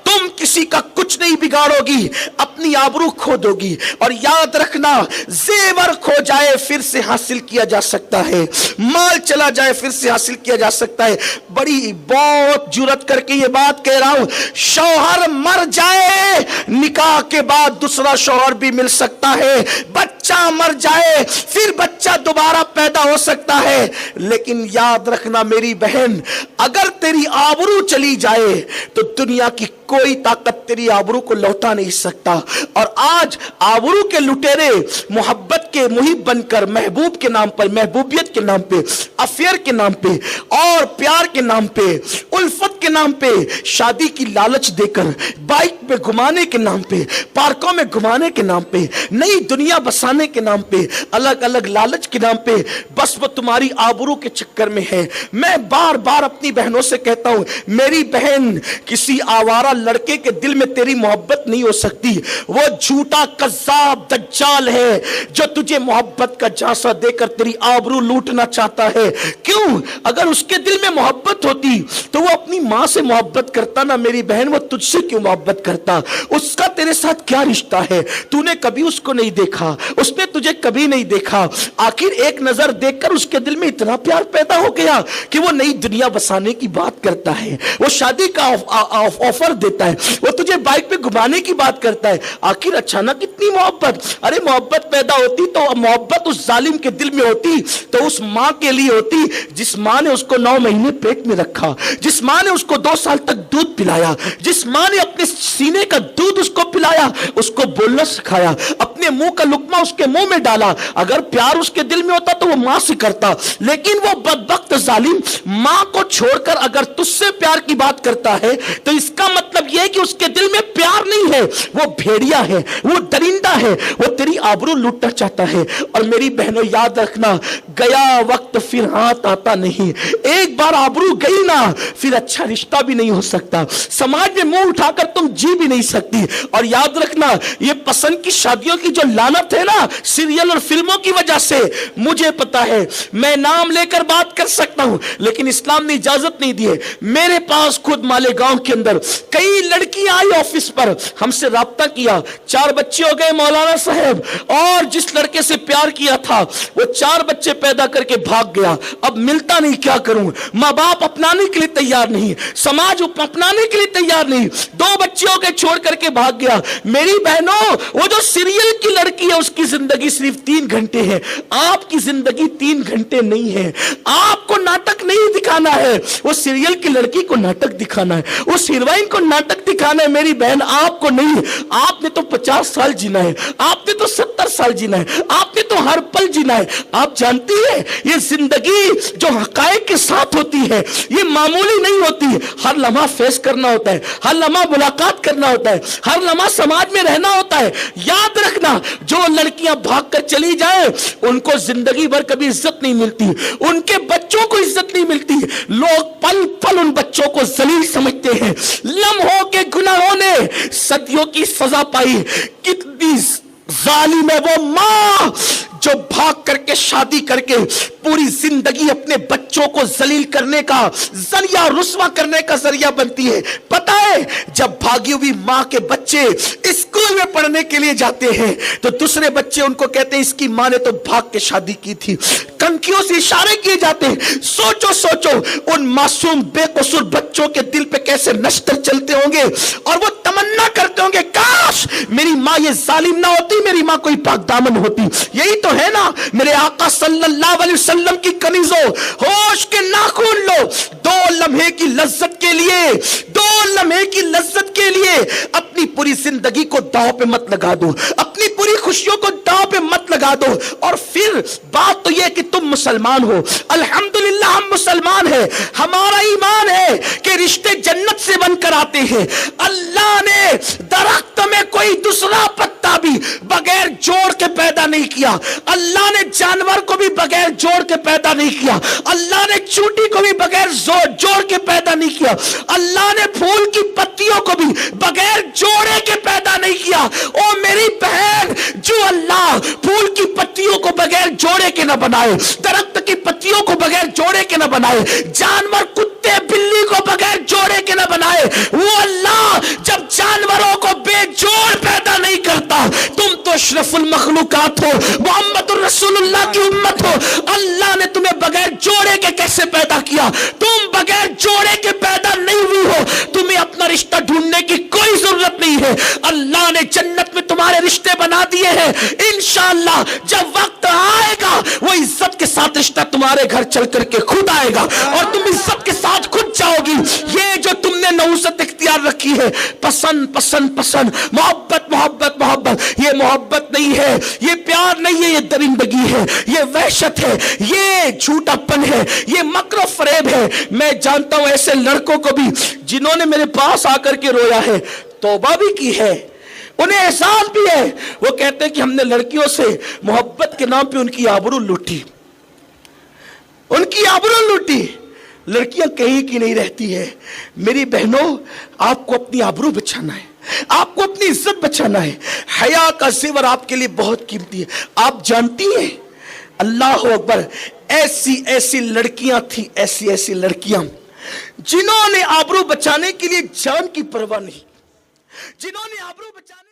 तुम किसी का कुछ नहीं बिगाड़ोगी, अपनी आबरू खो दोगी। और याद रखना, जेवर खो जाए फिर से हासिल किया जा सकता है, माल चला जाए फिर से हासिल किया जा सकता है। बड़ी बहुत जुर्रत करके ये बात कह रहा हूं, शौहर मर जाए निकाह के बाद दूसरा शौहर भी मिल सकता है, बच्चा मर जाए फिर बच्चा दोबारा पैदा हो सकता है। लेकिन याद रखना मेरी बहन, अगर तेरी आबरू चली जाए तो दुनिया की कोई ताकत तेरी आबरू को लौटा नहीं सकता। और आज आबरू के लुटेरे मोहब्बत के मुहिब बनकर महबूब के नाम पर, महबूबियत के नाम पे, अफेयर के नाम पे और प्यार के नाम पे, उल्फत के नाम पे, शादी की लालच देकर, बाइक पे घुमाने के नाम पे, पार्कों में घुमाने के नाम पे, नई दुनिया बसाने के नाम पे, अलग अलग लालच के नाम पे, बस वो तुम्हारी आबरू के चक्कर में है। मैं बार बार अपनी बहनों से कहता हूं, मेरी बहन, किसी आवारा लड़के के दिल में तेरी मोहब्बत नहीं हो सकती। वो झूठा कज़्ज़ाब दज्जाल है जो तुझे मोहब्बत का झांसा देकर तेरी आबरू लूटना चाहता है। क्यों? अगर उसके दिल में मोहब्बत होती तो वो अपनी मां से मोहब्बत करता ना मेरी बहन, वो तुझसे क्यों मोहब्बत करता? उसका तेरे साथ क्या रिश्ता है? तूने कभी उसको नहीं देखा, उसने तुझे कभी नहीं देखा। आखिर एक नजर देखकर उसके दिल में इतना प्यार पैदा हो गया कि वो नई दुनिया बसाने की बात करता है, वो शादी का ऑफर देता है, वो तुझे बाइक पे घुमाने की बात करता है। आखिर अचानक इतनी मोहब्बत? अरे मोहब्बत पैदा होती तो मोहब्बत उस जालिम के दिल में होती तो उस मां के लिए होती जिस मां ने उसको 9 महीने पेट में रखा, जिस मां ने उसको 2 साल तक दूध पिलाया, जिस मां ने अपने सीने का दूध उसको पिलाया, उसको बोलना सिखाया, अपने मुंह का लुकमा उसके मुंह में डाला। अगर प्यार उसके दिल में होता तो वो मां से करता, लेकिन वो बदबख्त जालिम मां को छोड़कर अगर तुझसे प्यार की बात करता है तो इसका मतलब यह है कि उसके दिल में प्यार नहीं है, वो भेड़िया है, वो दरिंदा है, वो तेरी आबरू लूटना चाहता है। और मेरी बहनों याद रखना, गया वक्त फिर हाथ आता नहीं। एक बार आबरू गई ना, फिर अच्छा रिश्ता भी नहीं हो सकता, समाज में मुंह उठाकर तुम जी भी नहीं सकती। और याद रखना, ये पसंद की शादियों की जो लानत है ना, सीरियल और फिल्मों की वजह से, मुझे पता है, मैं नाम लेकर बात कर सकता हूं, लेकिन इस्लाम ने इजाजत नहीं दी है। मेरे पास खुद मालेगांव के अंदर कई लड़कियां आई ऑफिस पर, हमसे राब्ता किया, 4 बच्चे हो गए मौलाना साहब, और जिस लड़के से प्यार किया था वो 4 बच्चे पैदा करके भाग गया, अब मिलता नहीं, क्या करूं? माँ बाप अपनाने के लिए तैयार नहीं, समाज अपनाने के लिए तैयार नहीं, 2 बच्चे हो गए छोड़ करके भाग गया। मेरी बहनों, वो जो सीरियल की लड़की है उसकी जिंदगी सिर्फ 3 घंटे है, आपकी जिंदगी 3 घंटे नहीं है। आपको नाटक नहीं दिखाना है, वो सीरियल की लड़की को नाटक दिखाना है, उस हीरोइन को नाटक दिखाना है। मेरी बहन, आपको नहीं, आपने तो 50 साल जीना है, आपने तो 70 साल जीना है, आपने तो हर पल जीना है। आप जानती है, ये जिंदगी जो हकायक के साथ होती है ये मामूली नहीं होती, हर लम्हा फेस करना होता है, हर लम्हा मुलाकात करना होता है, हर लम्हा समाज में रहना होता है। याद रखना, जो लड़कियां भागकर चली जाए उनको जिंदगी भर कभी इज्जत नहीं मिलती, उनके बच्चों को इज्जत नहीं मिलती, लोग पल पल उन बच्चों को जलील समझते हैं। लम्हों के गुनाहों ने सदियों की सजा पाई। कितनी जालिम है वो मां जो भाग करके शादी करके पूरी जिंदगी अपने बच्चों को जलील करने का जरिया, रुस्वा करने का जरिया बनती है। पता है, जब भागी हुई मां के बच्चे स्कूल में पढ़ने के लिए जाते हैं तो दूसरे बच्चे उनको कहते हैं इसकी मां ने तो भाग के शादी की थी, कंकियों से इशारे किए जाते हैं। सोचो सोचो उन मासूम बेकसूर बच्चों के दिल पे कैसे नश्तर चलते होंगे, और वो तमन्ना करते होंगे काश मेरी मां ये जालिम ना होती, मेरी मां कोई पाक दामन होती। यही तो है ना मेरे आका सल्लल्लाहु अलैहि वसल्लम की कनीजों, होश के नाखून लो, 2 लम्हे की लज्जत के लिए, 2 लम्हे की लज्जत के लिए अपनी पूरी जिंदगी को दांव पे मत लगा दो, अपनी पूरी खुशियों को दांव पे मत लगा दो। और फिर बात तो यह कि तुम मुसलमान हो, अल्हम्दुलिल्लाह हम मुसलमान हैं, हमारा ईमान है कि रिश्ते जन्नत से बनकर आते हैं। अल्लाह ने दरख्त में कोई दूसरा पत्ता भी बगैर जोड़ के पैदा नहीं किया, अल्लाह ने जानवर को भी बगैर जोड़ के पैदा नहीं किया, अल्लाह ने चूंटी को भी बगैर जोड़ के पैदा नहीं किया, अल्लाह ने फूल की पत्तियों को भी बगैर जोड़े के पैदा नहीं किया। ओ मेरी बहन, जो अल्लाह फूल की पत्तियों को बगैर जोड़े के न बनाए, दरख्त की पत्तियों को बगैर जोड़े के न बनाए, जानवर कुत्ते बिल्ली को बगैर जोड़े के न बनाए, वो अल्लाह अशरफुल मखलूकात हो, मोहम्मदुर रसूलुल्लाह की उम्मत हो। अल्लाह ने तुम्हें बगैर जोड़े के कैसे पैदा किया? तुम बगैर जोड़े के पैदा नहीं हुई हो। तुम्हें अपना रिश्ता ढूंढने की कोई जरूरत नहीं है। अल्लाह ने जन्नत में तुम्हारे रिश्ते बना दिए हैं। इंशाअल्लाह जब वक्त आएगा वो इज्जत के साथ रिश्ता तुम्हारे घर चल करके खुद आएगा और तुम इज्जत के साथ खुद जाओगी। ये जो तुमने नौसत इख्तियार रखी है, पसंद पसंद पसंद, मोहब्बत मोहब्बत मोहब्बत, ये मोहब्बत नहीं है, ये प्यार नहीं है, ये दरिंदगी है, ये वहशत है, ये झूठापन है, ये मकर फरेब है। मैं जानता हूं ऐसे लड़कों को भी जिन्होंने मेरे पास आकर के रोया है, तौबा भी की है, उन्हें एहसास भी है। वो कहते हैं कि हमने लड़कियों से मोहब्बत के नाम पे उनकी आबरू लूटी, उनकी आबरू लूटी। लड़कियां कहीं की नहीं रहती है। मेरी बहनों, आपको अपनी आबरू बचाना है, आपको अपनी इज्जत बचाना है। हया का ज़ेवर आपके लिए बहुत कीमती है। आप जानती हैं, अल्लाह अकबर, ऐसी ऐसी लड़कियां थी, ऐसी ऐसी लड़कियां जिन्होंने आबरू बचाने के लिए जान की परवाह नहीं, जिन्होंने आबरू बचाने